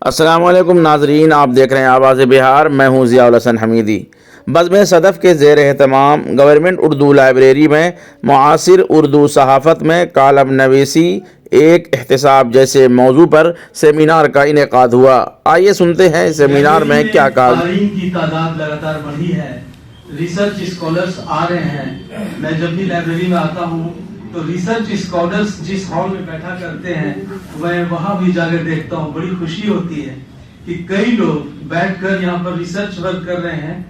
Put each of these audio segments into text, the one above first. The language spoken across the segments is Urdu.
السلام علیکم ناظرین، آپ دیکھ رہے ہیں آواز بہار۔ میں ہوں ضیاء الحسن حمیدی۔ بزم صدف کے زیر اہتمام گورنمنٹ اردو لائبریری میں معاصر اردو صحافت میں کالم نویسی ایک احتساب جیسے موضوع پر سیمینار کا انعقاد ہوا۔ آئیے سنتے ہیں سیمینار میں کیا کہا۔ قارئین کی تعداد لگاتار بڑھی ہے، ریسرچ اسکالرس آ رہے ہیں۔ میں جب بھی لائبریری میں آتا ہوں تو ریسرچ اسکالرس جس ہال میں بیٹھا کرتے ہیں میں وہاں بھی جا کر دیکھتا ہوں۔ بڑی خوشی ہوتی ہے کہ کئی لوگ بیٹھ کر یہاں پر ریسرچ ورک کر رہے ہیں،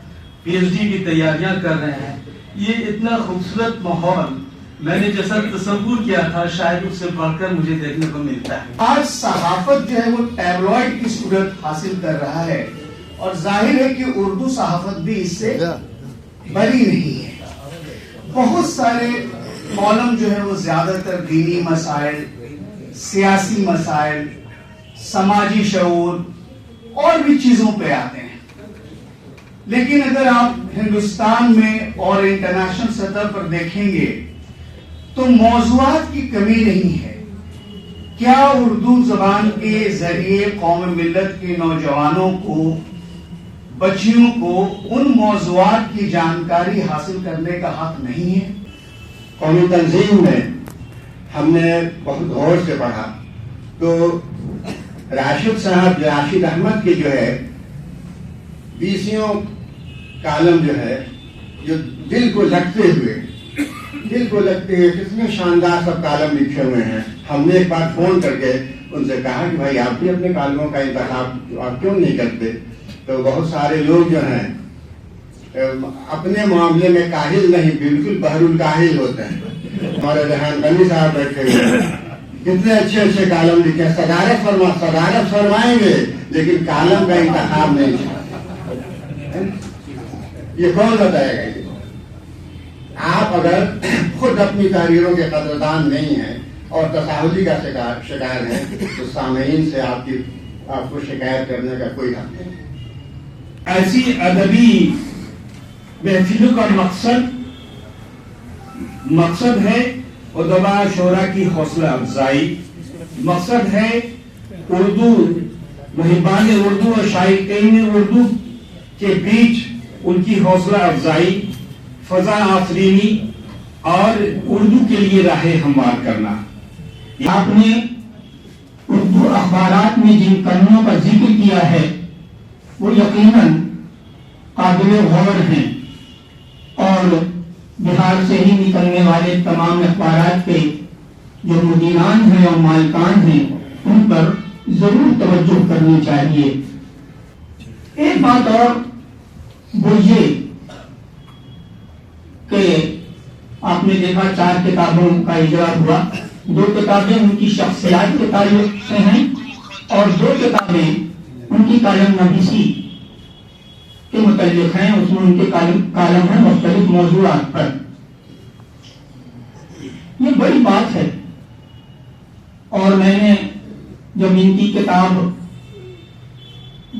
پی ایچ ڈی کی تیاریاں کر رہے ہیں۔ یہ اتنا خوبصورت ماحول میں نے جیسا تصور کیا تھا شاید اس سے بڑھ کر مجھے دیکھنے کو ملتا ہے۔ آج صحافت جو ہے وہ ٹیبلوئڈ کی صورت حاصل کر رہا ہے، اور ظاہر ہے کہ اردو صحافت بھی اس سے بری نہیں ہے۔ بہت سارے کالم جو ہے وہ زیادہ تر دینی مسائل، سیاسی مسائل، سماجی شعور اور بھی چیزوں پہ آتے ہیں، لیکن اگر آپ ہندوستان میں اور انٹرنیشنل سطح پر دیکھیں گے تو موضوعات کی کمی نہیں ہے۔ کیا اردو زبان کے ذریعے قوم ملت کے نوجوانوں کو، بچیوں کو ان موضوعات کی جانکاری حاصل کرنے کا حق نہیں ہے؟ قومی تنظیم میں ہم نے بہت غور سے پڑھا تو راشد صاحب، راشد احمد کے جو ہے 20 کالم جو ہے، جو دل کو لگتے ہوئے کتنے شاندار سب کالم لکھے ہوئے ہیں۔ ہم نے ایک بار فون کر کے ان سے کہا کہ بھائی آپ بھی اپنے کالموں کا انتخاب آپ کیوں نہیں کرتے؟ تو بہت سارے لوگ جو ہیں اپنے معاملے میں کاہل نہیں، بالکل بحر الکاہل ہوتے ہیں۔ ہمارے ریحان غنی صاحب بیٹھے ہوئے ہیں، کتنے اچھے اچھے کالم لکھے، صدارت فرمائیں گے لیکن کالم کا انتخاب نہیں ہے۔ یہ کون بتائے گا؟ آپ اگر خود اپنی تحریروں کے قدردان نہیں ہیں اور تساہلی کا شکار ہیں تو سامعین سے آپ کو شکایت کرنے کا کوئی حق نہیں۔ ایسی ادبی محفلوں کا مقصد ہے ادبا شعراء کی حوصلہ افزائی، مقصد ہے اردو، محبان اردو اور شائقین اردو کے بیچ ان کی حوصلہ افزائی، فضا آفرینی اور اردو کے لیے راہ ہموار کرنا۔ آپ نے اردو اخبارات میں جن کلموں کا ذکر کیا ہے وہ یقیناً قابل غور ہیں، اور بہار سے ہی نکلنے والے تمام اخبارات کے جو مدیران ہیں اور مالکان ہیں ان پر ضرور توجہ کرنی چاہیے۔ ایک بات اور وہ یہ کہ آپ نے دیکھا 4 کتابوں کا اجرا ہوا، 2 کتابیں ان کی شخصیات کے تعلق سے ہیں اور 2 کتابیں ان کی کالم نویسی کے متعلق ہیں۔ اس میں ان کے کالم ہیں مختلف موضوعات پر۔ یہ بڑی بات ہے، اور میں نے جب ان کی کتاب،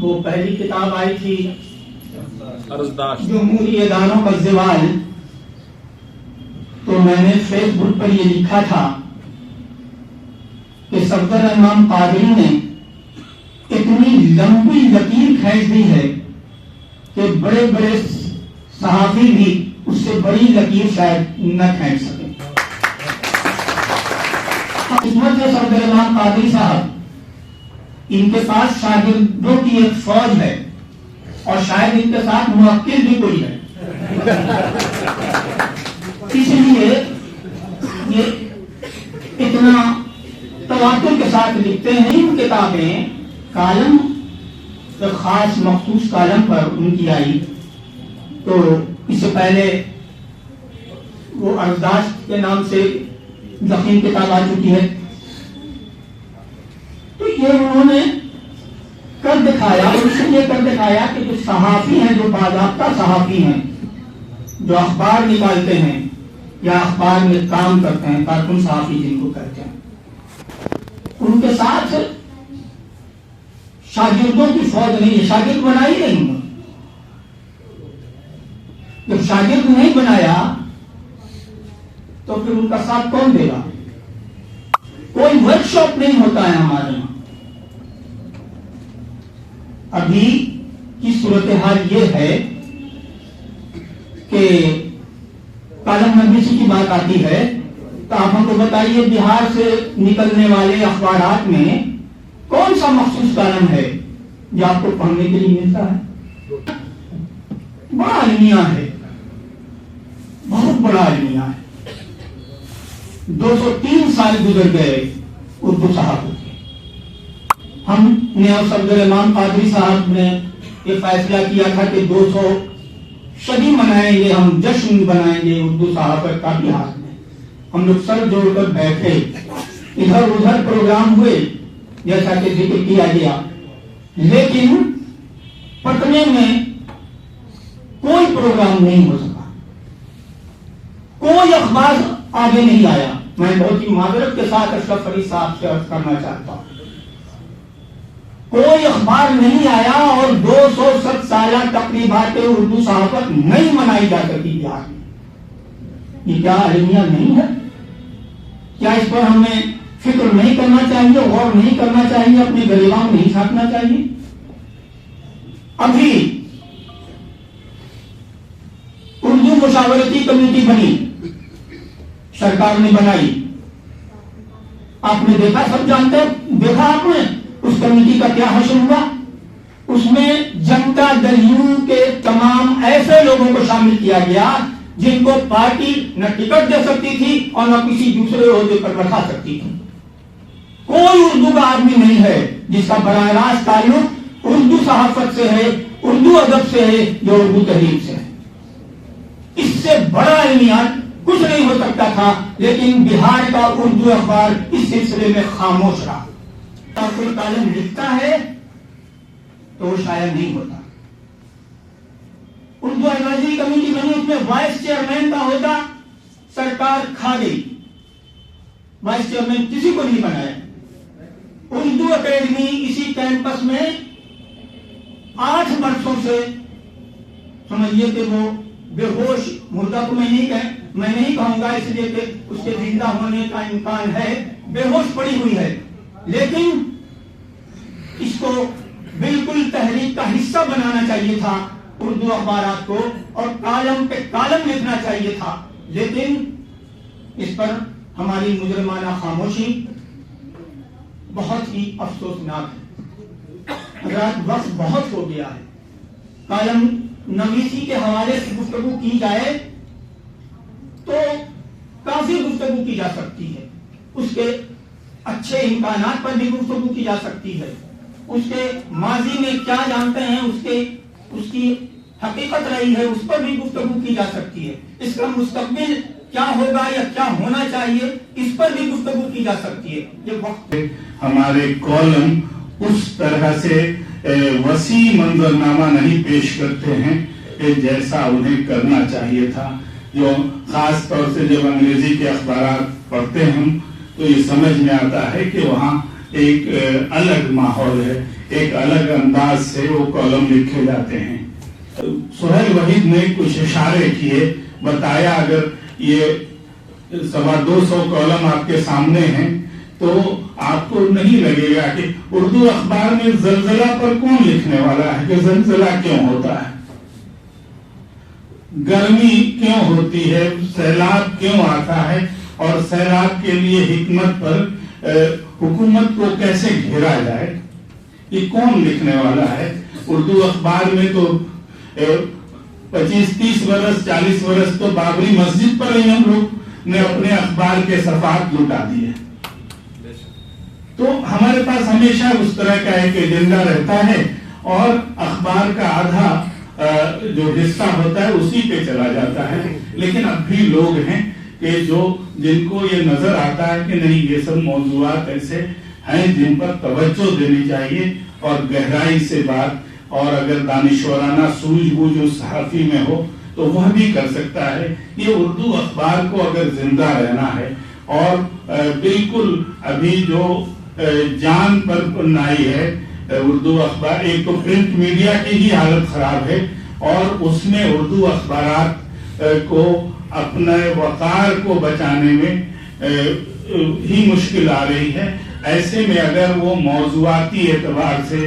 وہ پہلی کتاب آئی تھی جمہوری اداروں کا زوال، تو میں نے فیس بک پر یہ لکھا تھا کہ صفدر امام قادری نے اتنی لمبی لکیر کھینچ دی ہے کہ بڑے بڑے صحافی بھی اس سے بڑی لکیر شاید نہ کھینچ سکیں۔ قسمت ہے صفدر امام قادری صاحب، ان کے پاس شاگردوں کی ایک فوج ہے، اور شاید ان کے ساتھ موکل بھی کوئی ہے، اس لیے یہ اتنا تواتر کے ساتھ لکھتے ہیں۔ ان کتابیں کالم ایک خاص مخصوص کالم پر ان کی آئی، تو اس سے پہلے وہ ارزداشت کے نام سے ضخیم کتاب آ چکی ہے۔ تو یہ انہوں نے کر دکھایا، اور اس لیے کر دکھایا کہ جو صحافی ہیں، جو باضابطہ صحافی ہیں، جو اخبار نکالتے ہیں یا اخبار میں کام کرتے ہیں، کارکن صحافی جن کو کہتے ہیں، ان کے ساتھ شاگردوں کی فوج نہیں ہے، شاگرد بنائی نہیں۔ جب شاگرد نہیں بنایا تو پھر ان کا ساتھ کون دے گا؟ کوئی ورک شاپ نہیں ہوتا ہے ہمارے یہاں، ابھی کی صورتحال یہ ہے کہ کالم نویسی کی بات آتی ہے تو آپ ہم کو بتائیے بہار سے نکلنے والے اخبارات میں کون سا مخصوص کالم ہے جو آپ کو پڑھنے کے لیے ملتا ہے؟ بڑا المیہ ہے، بہت بڑا المیہ ہے. 203 سال گزر گئے اردو صحافت کے. ہم نے اور صفدر امام قادری صاحب نے یہ فیصلہ کیا تھا کہ 200 شدی منائیں گے، ہم جشن بنائیں گے اردو صحافت کا بہار میں. ہم لوگ سر جوڑ کر بیٹھے، ادھر ادھر پروگرام ہوئے جیسا کہ ذکر کیا گیا، لیکن پٹنے میں کوئی پروگرام نہیں ہو سکا، کوئی اخبار آگے نہیں آیا. میں بہت ہی معذرت کے ساتھ اشرف علی صاحب سے عرض کرنا چاہتا ہوں، کوئی اخبار نہیں آیا اور 207 سالہ تقریبات اردو صحافت نہیں منائی جا سکی بہار میں. یہ کیا المیہ نہیں ہے؟ کیا اس پر ہمیں فکر نہیں کرنا چاہیے، غور نہیں کرنا چاہیے، اپنے گریباں نہیں چھانٹنا چاہیے؟ ابھی اردو مشاورتی کمیٹی بنی، سرکار نے بنائی، آپ نے دیکھا، سب جانتے ہیں، دیکھا آپ نے اس کمیٹی کا کیا حشر ہوا. اس میں جنتا دل یو کے تمام ایسے لوگوں کو شامل کیا گیا جن کو پارٹی نہ ٹکٹ دے سکتی تھی اور نہ کسی دوسرے عہدے پر رکھا سکتی تھی. کوئی اردو کا آدمی نہیں ہے جس کا براہ راست تعلق اردو صحافت سے ہے، اردو ادب سے ہے، جو اردو تحریر سے ہے. اس سے بڑا المیہ کچھ نہیں ہو سکتا تھا، لیکن بہار کا اردو اخبار اس سلسلے میں خاموش رہا. کوئی کالم لکھتا ہے تو وہ شاید نہیں ہوتا. اردو ایڈوائزری کمیٹی بنی، اس میں وائس چیئرمین کا عہدہ سرکار کھا گئی، وائس چیئرمین کسی کو نہیں بنایا. اردو اکیڈمی اسی کیمپس میں 8 برسوں سے سمجھیے کہ وہ بے ہوش، مردہ کو میں نہیں کہوں گا اس لیے کہ اس کے زندہ ہونے کا امکان ہے، بے ہوش پڑی ہوئی ہے. لیکن اس کو بالکل تحریک کا حصہ بنانا چاہیے تھا اردو اخبارات کو، اور کالم پہ کالم لکھنا چاہیے تھا. لیکن اس پر ہماری مجرمانہ خاموشی بہت ہی افسوسناک ہے. حضرات وقت بہت ہو گیا ہے. کالم نویسی کے حوالے سے گفتگو کی جائے تو کافی گفتگو کی جا سکتی ہے، اس کے اچھے امکانات پر بھی گفتگو کی جا سکتی ہے، اس کے ماضی میں کیا جانتے ہیں، اس کی حقیقت رہی ہے، اس پر بھی گفتگو کی جا سکتی ہے. اس کا مستقبل کیا ہوگا یا کیا ہونا چاہیے، اس پر بھی گفتگو کی جا سکتی ہے. یہ وقت ہمارے کالم اس طرح سے وسیع منظرنامہ نہیں پیش کرتے ہیں کہ جیسا انہیں کرنا چاہیے تھا. جو خاص طور سے جب انگریزی کے اخبارات پڑھتے ہیں تو یہ سمجھ میں آتا ہے کہ وہاں ایک الگ ماحول ہے، ایک الگ انداز سے وہ کالم لکھے جاتے ہیں. سہیل وحید نے کچھ اشارے کیے، بتایا اگر یہ 250 کالم آپ کے سامنے ہیں تو آپ کو نہیں لگے گا کہ اردو اخبار میں زلزلہ پر کون لکھنے والا ہے، کہ زلزلہ کیوں ہوتا ہے، گرمی کیوں ہوتی ہے، سیلاب کیوں آتا ہے، اور سیلاب کے لیے حکمت پر حکومت کو کیسے گھیرا جائے، یہ کون لکھنے والا ہے. اردو اخبار میں تو 25-30 برس 40 برس تو بابری مسجد پر ہی ہم لوگ نے اپنے اخبار کے صفحات لٹا دیے. تو ہمارے پاس ہمیشہ اس طرح کا ایک ایجنڈا رہتا ہے اور اخبار کا آدھا جو حصہ ہوتا ہے اسی پہ چلا جاتا ہے. لیکن اب بھی لوگ ہیں کہ جن کو یہ نظر آتا ہے کہ نہیں، یہ سب موضوعات ایسے ہیں جن پر توجہ دینی چاہیے اور گہرائی سے بات، اور اگر دانشورانہ سوجھ بوجھ اس صحافی میں ہو تو وہ بھی کر سکتا ہے. یہ اردو اخبار کو اگر زندہ رہنا ہے اور بالکل ابھی جو جان پر نائی ہے اردو اخبار، ایک تو پرنٹ میڈیا کی ہی حالت خراب ہے اور اس میں اردو اخبارات کو اپنے وقار کو بچانے میں ہی مشکل آ رہی ہے. ایسے میں اگر وہ موضوعاتی اعتبار سے